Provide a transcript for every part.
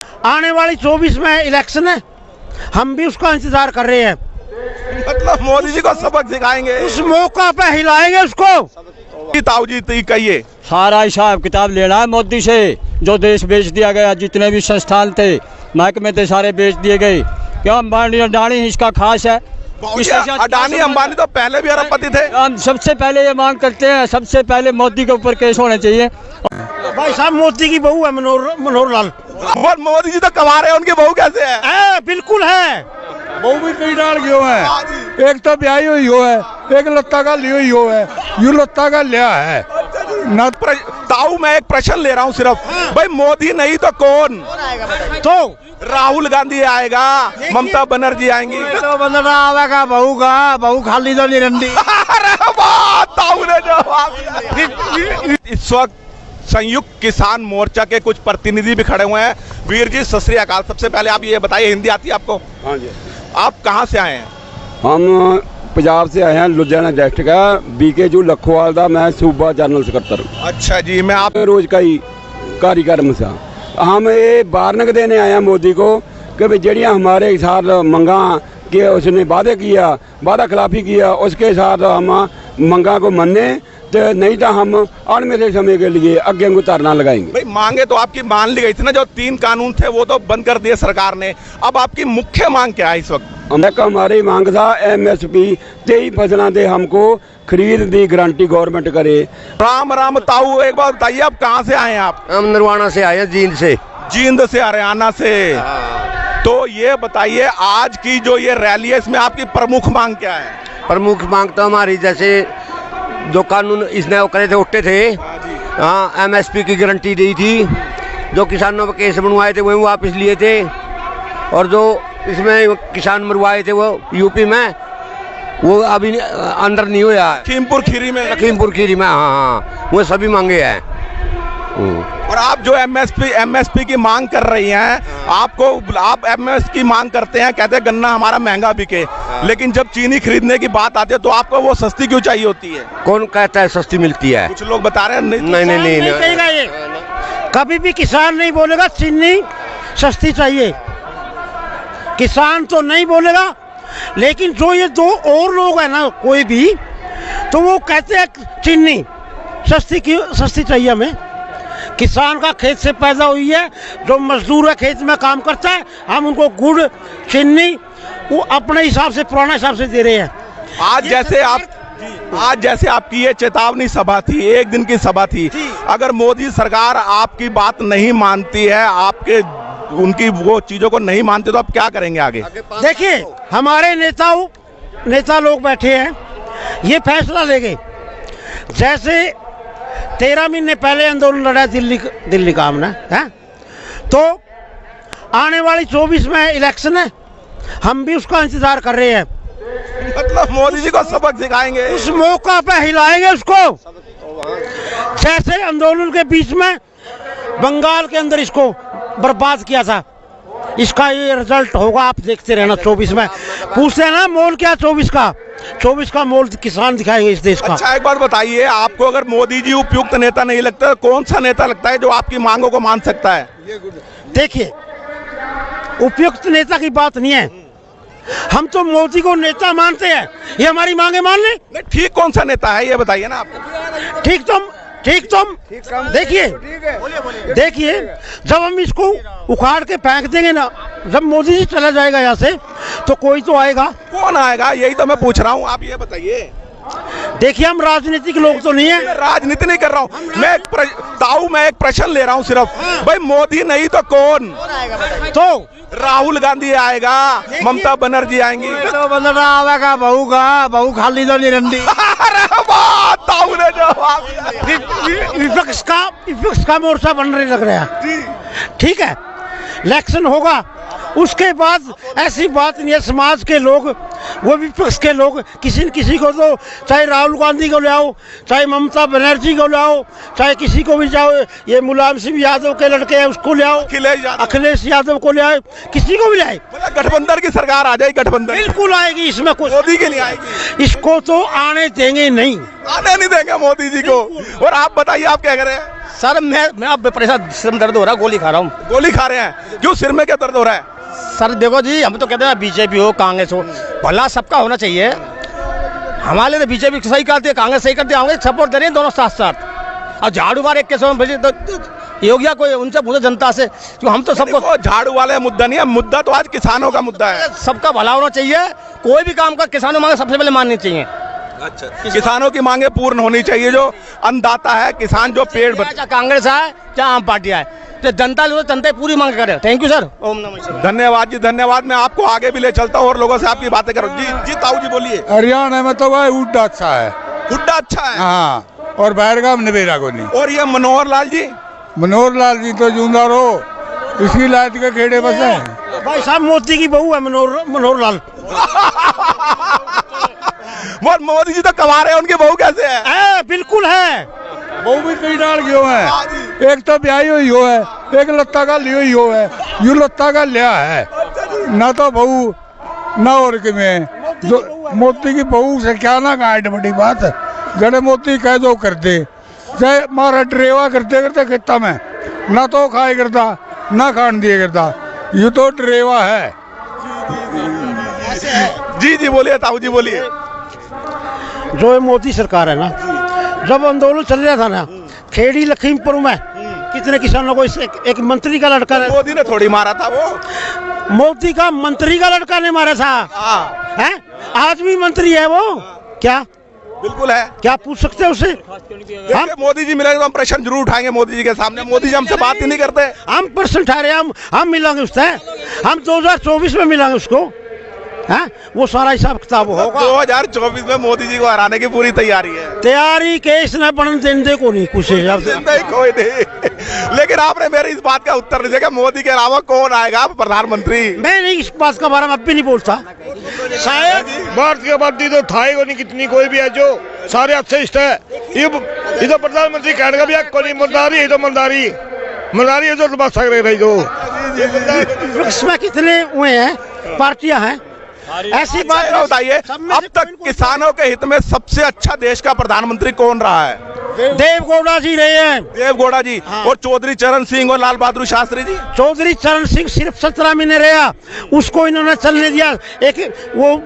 आने वाली 24 में इलेक्शन है, हम भी उसका इंतजार कर रहे हैं। मतलब मोदी जी को सबक सिखाएंगे, उस मौका पे हिलाएंगे उसको। ताऊ जी तो कहिए। सारा हिसाब किताब लेना है मोदी से। जो देश बेच दिया गया, जितने भी संस्थान थे, महकमे थे, सारे बेच दिए गए। क्यों अंबानी अडानी इसका खास है? अडानी अंबानी तो पहले भी अरबपति थे। हम सबसे पहले ये मांग करते हैं, सबसे पहले मोदी के ऊपर केस होने चाहिए। भाई साहब, मोदी की बहू है मनोहर लाल। और मोदी जी तो कमा रहे हैं, उनकी बहू कैसे है? बिल्कुल है। बहू भी कई डाल गए है, एक तो ब्याही हुई हो है, एक लत्ता का ली हुई हो है, यू लत्ता का लिया है न। ताऊ मैं एक प्रश्न ले रहा हूँ सिर्फ, भाई मोदी नहीं तो कौन? तो राहुल गांधी आएगा, ममता बनर्जी आएंगी। तो बंदरा आवेगा बहू का, बहू खाली तो नहीं रंडी। अरे वाह, ताऊ ने जवाब। इस वक्त संयुक्त किसान मोर्चा के कुछ प्रतिनिधि भी खड़े हुए हैं। वीर जी सत श्री अकाल। सबसे पहले आप ये बताइए, हिंदी आती है आपको? हाँ जी। आप कहाँ से आए हैं? हम पंजाब से आए हैं, लुधियाना डिस्ट्रिक्ट है, बीकेजू लखोवाल का मैं सूबा जनरल सकत्तर। अच्छा जी। मैं आप रोज का ही कार्यक्रम से हम ये वार्निंग देने आए हैं मोदी को कि भाई जड़ियाँ हमारे साथ मंगा कि उसने वादे किया, वादा खिलाफी किया, उसके साथ हम मंगा को माने, तो नहीं तो हम आने वाले समय के लिए आगे को धरना लगाएंगे। भाई मांगे तो आपकी मान ली गई थी ना, जो 3 कानून थे वो तो बंद कर दिए सरकार ने। अब आपकी मुख्य मांग क्या है इस वक्त? हमारी मांग था MSP 23 फसलों से हमको खरीद की गारंटी गवर्नमेंट करे। राम राम ताऊ, एक बार बताइए आप कहाँ से आए हैं? आप? हम नरवाना से आए हैं, जींद से। जींद से, हरियाणा से। तो ये बताइए, आज की जो ये रैली है, इसमें आपकी प्रमुख मांग क्या है? प्रमुख मांग तो हमारी, जैसे जो कानून इसने वो करे थे, उठे थे, हाँ, MSP की गारंटी दी थी, जो किसानों पर केस बनवाए थे वो वापस लिए थे, और जो इसमें किसान मरवाए थे वो यूपी में, वो अभी अंदर नहीं हुआ। लखीमपुर खीरी में। हाँ, वो सभी मांगे हैं। और आप जो MSP की मांग कर रही हैं, आप MSP की मांग करते हैं, कहते हैं गन्ना हमारा महंगा बिके, लेकिन जब चीनी खरीदने की बात आती है तो आपको वो सस्ती क्यों चाहिए होती है? कौन कहता है सस्ती मिलती है? कुछ लोग बता रहे हैं नहीं। कहेगा ये, कभी भी किसान नहीं बोलेगा चीनी सस्ती चाहिए, किसान तो नहीं बोलेगा। लेकिन जो ये 2 और लोग हैं ना, कोई भी, तो वो कहते हैं चीनी सस्ती क्यों, सस्ती चाहिए हमें। किसान का खेत से पैदा हुई है, जो मजदूर है खेत में काम करता है, हम उनको गुड़ चीनी वो अपने हिसाब से, पुराने हिसाब से दे रहे हैं। आज जैसे आपकी ये चेतावनी सभा थी, 1 दिन की सभा थी, अगर मोदी सरकार आपकी बात नहीं मानती है, आपके उनकी वो चीजों को नहीं मानते, तो आप क्या करेंगे आगे? देखिए, हमारे नेता लोग बैठे हैं, ये फैसला लेंगे। जैसे 13 महीने पहले आंदोलन लड़ा दिल्ली का हमने, है, तो आने वाली 24 में इलेक्शन है, हम भी उसका इंतजार कर रहे हैं। मतलब मोदी जी को सबक सिखाएंगे, उस मौका पे हिलाएंगे उसको। जैसे आंदोलन के बीच में बंगाल के अंदर इसको बर्बाद किया था, इसका ये रिजल्ट होगा, आप देखते रहना। 24 में पूछते हैं ना मोल क्या, 24 का मोल किसान दिखाएंगे इस देश का। अच्छा, एक बात बताइए, आपको अगर मोदी जी उपयुक्त नेता नहीं लगता, तो कौन सा नेता लगता है जो आपकी मांगों को मान सकता है? देखिए, उपयुक्त नेता की बात नहीं है, हम तो मोदी को नेता मानते हैं, ये हमारी मांगे मान ले। नहीं, ठीक कौन सा नेता है ये बताइए ना आपको। ठीक तुम देखिए, जब हम इसको उखाड़ के फेंक देंगे ना, जब मोदी जी चला जाएगा यहाँ से, तो कोई तो आएगा। कौन आएगा, यही तो मैं पूछ रहा हूँ, आप ये बताइए। देखिए, हम राजनीतिक लोग तो नहीं है। राजनीति नहीं कर रहा हूँ मैं, मैं एक प्रश्न ले रहा हूँ सिर्फ, भाई मोदी नहीं तो कौन? तो राहुल गांधी आएगा, ममता बनर्जी आएंगी। तो बंदरा आवेगा बहू का, बहू खाली तो नहीं रंडी। विपक्ष का मोर्चा बनने लग रहा है, ठीक है। इलेक्शन होगा, उसके बाद ऐसी बात नहीं है, समाज के लोग वो विपक्ष के लोग किसी न किसी को तो, चाहे राहुल गांधी को ले आओ, चाहे ममता बनर्जी को ले आओ, चाहे किसी को भी जाओ, ये मुलायम सिंह यादव के लड़के हैं उसको ले आओ, अखिलेश यादव को ले आए, किसी को भी ले आए। गठबंधन की सरकार आ जाएगी, गठबंधन बिल्कुल आएगी, इसमें कुछ मोदी के लिए आएगी। इसको तो आने देंगे नहीं, आने नहीं देंगे मोदी जी को। और आप बताइए, आप क्या कर रहे हैं? सर मैं अब परेशान, सिर में दर्द हो रहा है, गोली खा रहा हूँ। गोली खा रहे हैं, क्यों? सिर में क्या दर्द हो रहा है? सर देखो जी, हम तो कहते हैं बीजेपी हो कांग्रेस हो, भला सबका होना चाहिए। हमारे लिए तो बीजेपी सही करती है, कांग्रेस सही करती है, हमें सपोर्ट दे रहे हैं दोनों साथ साथ। और झाड़ू मारे एक के समय भेजे तो योगिया कोई उनसे पूछे जनता से, क्यों हम तो सबको झाड़ू वाले मुद्दा नहीं है, मुद्दा तो आज किसानों का मुद्दा है। सबका भला होना चाहिए, कोई भी काम का किसानों मांगे सबसे पहले माननी चाहिए। अच्छा, किसानों की मांगे पूर्ण होनी चाहिए। जो अन्नदाता है, किसान जो पेड़ भर, चाहे कांग्रेस आए चाहे आम पार्टी आए, तो जनता पूरी मांग करे। थैंक यू सर, ओम नमः शिवाय। धन्यवाद जी, धन्यवाद। मैं आपको आगे भी ले चलता हूँ और लोगों से आपकी बातें करूँ। जी जी ताऊ जी बोलिए। हरियाणा में तो भाई हुड्डा अच्छा है, हुड्डा अच्छा है, हाँ, और बहरगाम नवेरा को नहीं। और ये मनोहर लाल जी, मनोहर लाल जी तो जूंदा रहो, इसकी लाइट के खेड़े बसे हैं। भाई साहब मोदी की बहू है मनोहर लाल। मोदी जी तो कमा रहे हैं, उनकी बहू कैसे है? बिल्कुल है, वो भी कई डाल गयो है, एक तो ब्याही हुई हो है, एक लत्ता का लियो ही हो है, यू लत्ता का लिया है ना, तो बहू ना और कि में मोती की बहू से क्या ना गाइड बड़ी बात है। जड़े मोती कह दो करते, चाहे मारा ड्रेवा करते करते खेता में, ना तो खाए करता ना खान दिए करता, ये तो ड्रेवा है। जी जी बोलिए ताऊ जी बोलिए। जो ये मोदी सरकार है ना, जब आंदोलन चल रहा था ना खेड़ी लखीमपुर में, कितने किसानों को एक मंत्री का लड़का ने, मोदी ने थोड़ी मारा था, वो मोदी का मंत्री का लड़का ने मारा था। है आज भी मंत्री है वो, क्या बिल्कुल है। क्या पूछ सकते हैं उससे? हम मोदी जी मिलेंगे तो हम प्रश्न जरूर उठाएंगे मोदी जी के सामने। मोदी जी हमसे बात ही नहीं करते। हम प्रश्न उठा रहे हैं, हम मिलेंगे उससे, हम 2024 में मिलेंगे उसको। है वो सारा हिसाब किताब होगा। 2024 में मोदी जी को हराने की पूरी तैयारी है। तैयारी केस न बनने देने को नहीं, कुछ हिसाब से कोई नहीं। लेकिन आपने मेरी इस बात का उत्तर नहीं दिया, मोदी के अलावा कौन आएगा प्रधानमंत्री? मैं नहीं इस बात के बारे में अब भी नहीं बोलता। शायद भारतीय आबादी तो था ही को नहीं, कितनी कोई भी है जो सारे अच्छे इष्ट है। ये तो प्रधानमंत्री कहने का भी हक को नहीं, मलदारी है तो मलदारी है जो बात सक रही जो इसमें कितने हुए हैं पार्टियां हैं, ऐसी बात बताइए। अब तक किसानों के हित में सबसे अच्छा देश का प्रधानमंत्री कौन रहा है? देवगौड़ा जी रहे हैं। देवगौड़ा जी। हाँ। और चौधरी चरण सिंह और लाल बहादुर शास्त्री जी। चौधरी चरण सिंह सिर्फ 17 महीने रहा, उसको इन्होंने चलने दिया। एक वो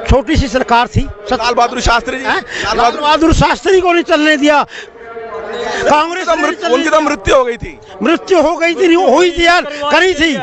छोटी सी सरकार थी, लाल बहादुर शास्त्री जी। लाल बहादुर शास्त्री को नहीं चलने दिया। कांग्रेस उनकी तो मृत्यु हो गई थी। मृत्यु हो गई थी, हुई थी यार, करी थी,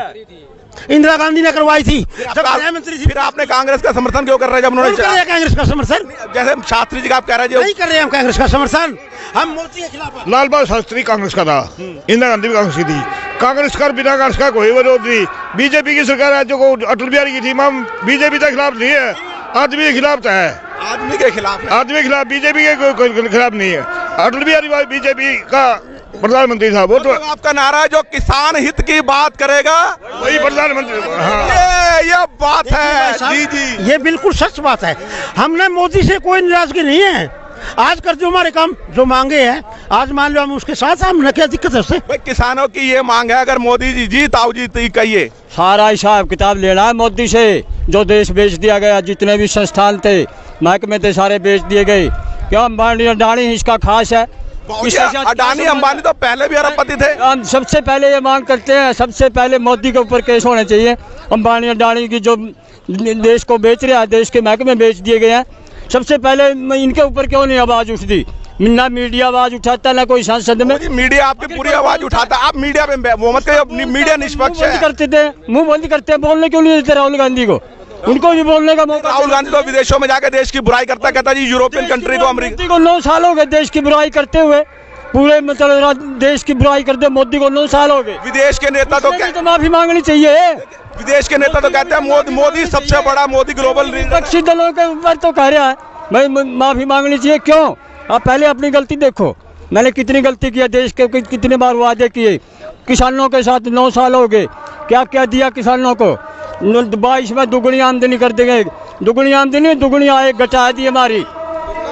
इंदिरा गांधी ने करवाई थी जब प्रधानमंत्री थी। फिर आपने कांग्रेस का समर्थन क्यों कर रहे हैं जब उन्होंने कांग्रेस का समर्थन? जैसे शास्त्री जी का आप कह रहे हैं नहीं कर रहे हैं हम कांग्रेस का समर्थन, हम मोदी के खिलाफ। लाल बहादुर शास्त्री कांग्रेस का था, इंदिरा गांधी भी कांग्रेस की थी। कांग्रेस का बिना कांग्रेस का कोई विरोध नहीं। बीजेपी की सरकार है जो अटल बिहारी की थी, हम बीजेपी के खिलाफ नहीं है, आदमी के खिलाफ है। आदमी के खिलाफ? आदमी के खिलाफ, बीजेपी के खिलाफ नहीं है। अटल बिहारी बीजेपी का प्रधानमंत्री था, वो तो आपका नारा है जो किसान हित की बात करेगा वही प्रधानमंत्री। ये बात है जी जी, ये बिल्कुल सच बात है। हमने मोदी से कोई नाराजगी नहीं है। आज कर जो हमारे काम जो मांगे हैं, आज मान लो हम उसके साथ, हमने क्या दिक्कत है उससे? भाई किसानों की ये मांग है, अगर मोदी जी जी ताऊ जी कहिए। सारा हिसाब किताब लेना है मोदी से। जो देश बेच दिया गया, जितने भी संस्थान थे, महकमे थे, सारे बेच दिए गए। क्यों? अंबानी अडानी इसका खास है। अडानी अंबानी तो पहले भी अरबपति थे। हम सबसे पहले ये मांग करते हैं, सबसे पहले मोदी के ऊपर केस होने चाहिए। अंबानी अडानी की जो देश को बेच रहा है, देश के महकमे बेच दिए गए हैं, सबसे पहले इनके ऊपर क्यों नहीं आवाज उठती? ना मीडिया आवाज उठाता, ना कोई संसद में। मीडिया आपकी पूरी आवाज उठाता। आप मीडिया पे वो मत कहिए, मीडिया निष्पक्ष है। करते थे, मुंह बंद करते हैं, बोलने क्यों नहीं देते राहुल गांधी को? उनको भी बोलने का मौका। राहुल गांधी तो विदेशों में जाकर देश की बुराई करता, कहता जी यूरोपियन कंट्री को, अमेरिका को 9 साल हो गए देश की बुराई करते हुए, पूरे मतलब देश की बुराई करते मोदी को 9 साल हो गए। विदेश के नेता तो माफी मांगनी चाहिए। विदेश के नेता तो कहते हैं मोदी सबसे बड़ा, मोदी ग्लोबल विपक्षी दलों के ऊपर तो कह रहा है भाई माफी मांगनी चाहिए। क्यों? आप पहले अपनी गलती देखो, मैंने कितनी गलती किया, देश के कितने बार वादे किए, किसानों के साथ 9 साल हो गए, क्या क्या दिया किसानों को। 22 में दुगनी आमदनी कर देंगे। दुगनी आमदनी, दुगनी आय घटा दी हमारी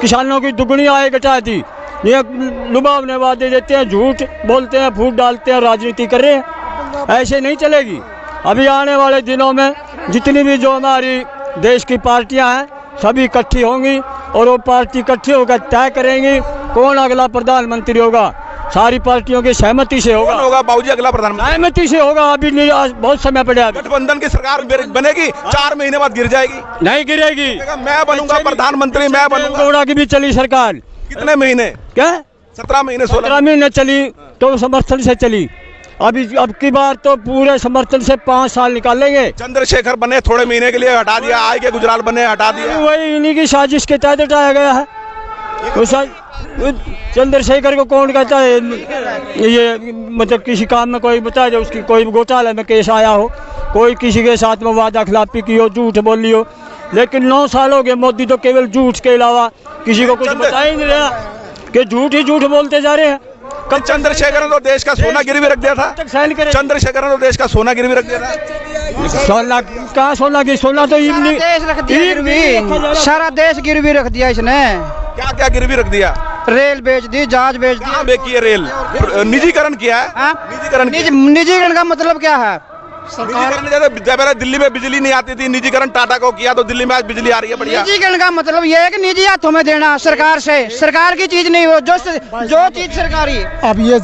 किसानों की, दुगनी आय घटा दी। ये लुभावने वादे देते हैं, झूठ बोलते हैं, फूट डालते हैं, राजनीति कर रहे हैं। ऐसे नहीं चलेगी। अभी आने वाले दिनों में जितनी भी जो हमारी देश की पार्टियां हैं सभी इकट्ठी होंगी और वो पार्टी इकट्ठी होकर तय करेंगी कौन अगला प्रधानमंत्री होगा। सारी पार्टियों की सहमति से होगा। कौन होगा बाबूजी अगला प्रधानमंत्री? सहमति से होगा। अभी नहीं, आज बहुत समय पड़ा है। गठबंधन की सरकार बनेगी, 4 महीने बाद गिर जाएगी। नहीं गिरेगी। मैं बनूंगा प्रधानमंत्री, मैं बनूंगा। गौड़ा की भी चली सरकार कितने महीने? क्या 17 महीने 17 महीने चली तो समर्थन से चली। अभी अब की बार तो पूरे समर्थन से 5 साल निकालेंगे। चंद्रशेखर बने थोड़े महीने के लिए, हटा दिया। आय के गुजराल बने, हटा दिया। वही इन्हीं की साजिश के तहत हटाया गया है। चंद्रशेखर को कौन कहता है ये, मतलब किसी काम में कोई बता दे उसकी कोई घोटाले में केस आया हो, कोई किसी के साथ में वादा खिलाफी की हो, झूठ बोली हो। लेकिन 9 साल हो गए मोदी तो केवल झूठ के अलावा किसी को कुछ बता ही नहीं रहा कि झूठ ही झूठ बोलते जा रहे हैं। कब चंद्रशेखर ने तो देश का सोना गिरवी रख दिया था। चंद्रशेखर ने तो देश का सोना गिरवी रख दिया था। सोना कहाँ सोना की, सोना तो देश रख दिया गिरवी, सारा देश गिरवी रख दिया इसने। क्या क्या गिरवी रख दिया? रेल बेच दी, जहाज बेच दी। कहाँ बेची है रेल? निजीकरण किया है। निजीकरण का मतलब क्या है? निजीकरण जैसे पहले दिल्ली में बिजली नहीं आती थी, निजीकरण टाटा को किया तो दिल्ली में आज बिजली आ रही है। बढ़िया। निजीकरण का मतलब ये है कि निजी हाथों में देना सरकार से, सरकार की चीज नहीं हो, जो चीज सरकारी। अब ये